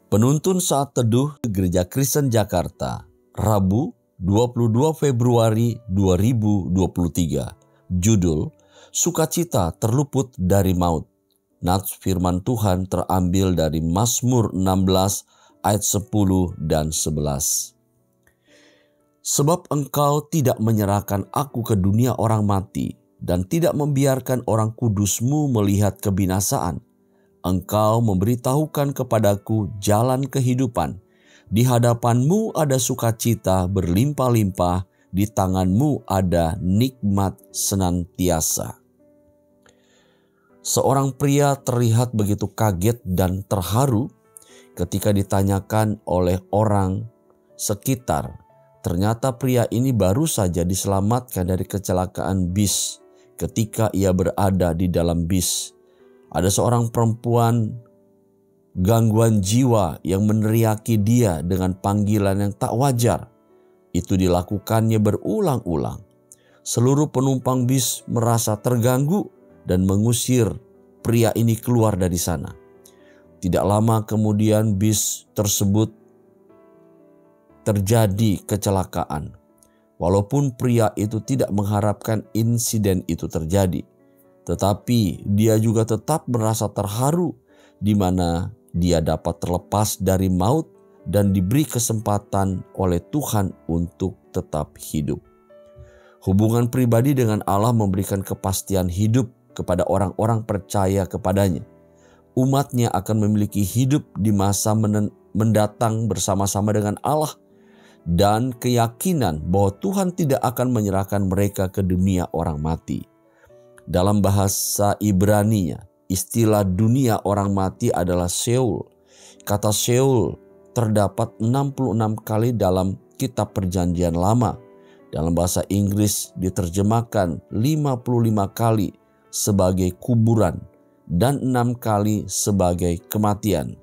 Penuntun Saat Teduh Gereja Kristen Jakarta, Rabu 22 Februari 2023. Judul, Sukacita Terluput dari Maut. Nats firman Tuhan terambil dari Mazmur 16 ayat 10 dan 11. Sebab engkau tidak menyerahkan aku ke dunia orang mati dan tidak membiarkan orang kudusmu melihat kebinasaan. Engkau memberitahukan kepadaku jalan kehidupan. Di hadapanmu ada sukacita berlimpah-limpah, di tanganmu ada nikmat senantiasa. Seorang pria terlihat begitu kaget dan terharu ketika ditanyakan oleh orang sekitar. Ternyata pria ini baru saja diselamatkan dari kecelakaan bis ketika ia berada di dalam bis. Ada seorang perempuan gangguan jiwa yang meneriaki dia dengan panggilan yang tak wajar. Itu dilakukannya berulang-ulang. Seluruh penumpang bis merasa terganggu dan mengusir pria ini keluar dari sana. Tidak lama kemudian bis tersebut terjadi kecelakaan. Walaupun pria itu tidak mengharapkan insiden itu terjadi, tetapi dia juga tetap merasa terharu di mana dia dapat terlepas dari maut dan diberi kesempatan oleh Tuhan untuk tetap hidup. Hubungan pribadi dengan Allah memberikan kepastian hidup kepada orang-orang percaya kepadanya. Umatnya akan memiliki hidup di masa mendatang bersama-sama dengan Allah dan keyakinan bahwa Tuhan tidak akan menyerahkan mereka ke dunia orang mati. Dalam bahasa Ibrani-nya, istilah dunia orang mati adalah Sheol. Kata Sheol terdapat 66 kali dalam kitab Perjanjian Lama. Dalam bahasa Inggris diterjemahkan 55 kali sebagai kuburan dan 6 kali sebagai kematian.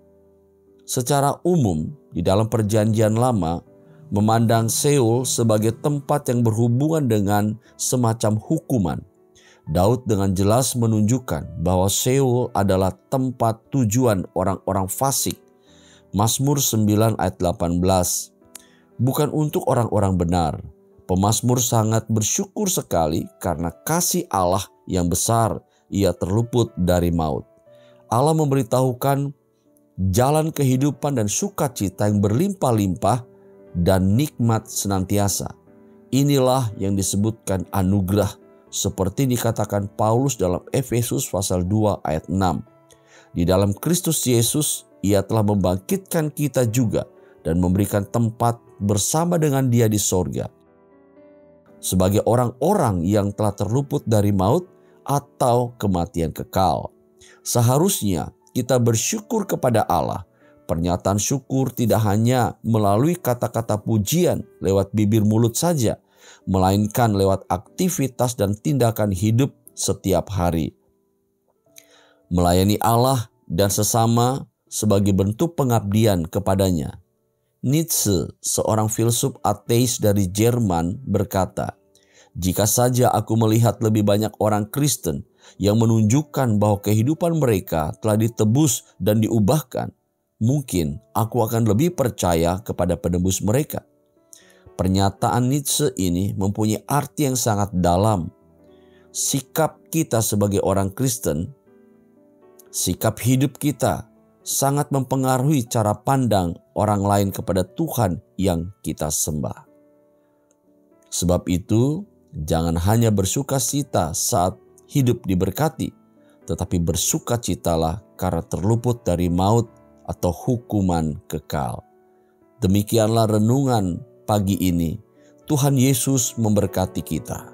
Secara umum di dalam Perjanjian Lama memandang Sheol sebagai tempat yang berhubungan dengan semacam hukuman. Daud dengan jelas menunjukkan bahwa Sheol adalah tempat tujuan orang-orang fasik. Mazmur 9 ayat 18. Bukan untuk orang-orang benar. Pemazmur sangat bersyukur sekali karena kasih Allah yang besar, ia terluput dari maut. Allah memberitahukan jalan kehidupan dan sukacita yang berlimpah-limpah dan nikmat senantiasa. Inilah yang disebutkan anugerah, seperti dikatakan Paulus dalam Efesus pasal 2 ayat 6. Di dalam Kristus Yesus, ia telah membangkitkan kita juga dan memberikan tempat bersama dengan dia di sorga. Sebagai orang-orang yang telah terluput dari maut atau kematian kekal. Seharusnya kita bersyukur kepada Allah. Pernyataan syukur tidak hanya melalui kata-kata pujian lewat bibir mulut saja, melainkan lewat aktivitas dan tindakan hidup setiap hari. Melayani Allah dan sesama sebagai bentuk pengabdian kepadanya. Nietzsche, seorang filsuf ateis dari Jerman, berkata, "Jika saja aku melihat lebih banyak orang Kristen yang menunjukkan bahwa kehidupan mereka telah ditebus dan diubahkan, mungkin aku akan lebih percaya kepada penebus mereka." Pernyataan Nietzsche ini mempunyai arti yang sangat dalam. Sikap kita sebagai orang Kristen, sikap hidup kita sangat mempengaruhi cara pandang orang lain kepada Tuhan yang kita sembah. Sebab itu, jangan hanya bersukacita saat hidup diberkati, tetapi bersukacitalah karena terluput dari maut atau hukuman kekal. Demikianlah renungan pagi ini. Tuhan Yesus memberkati kita.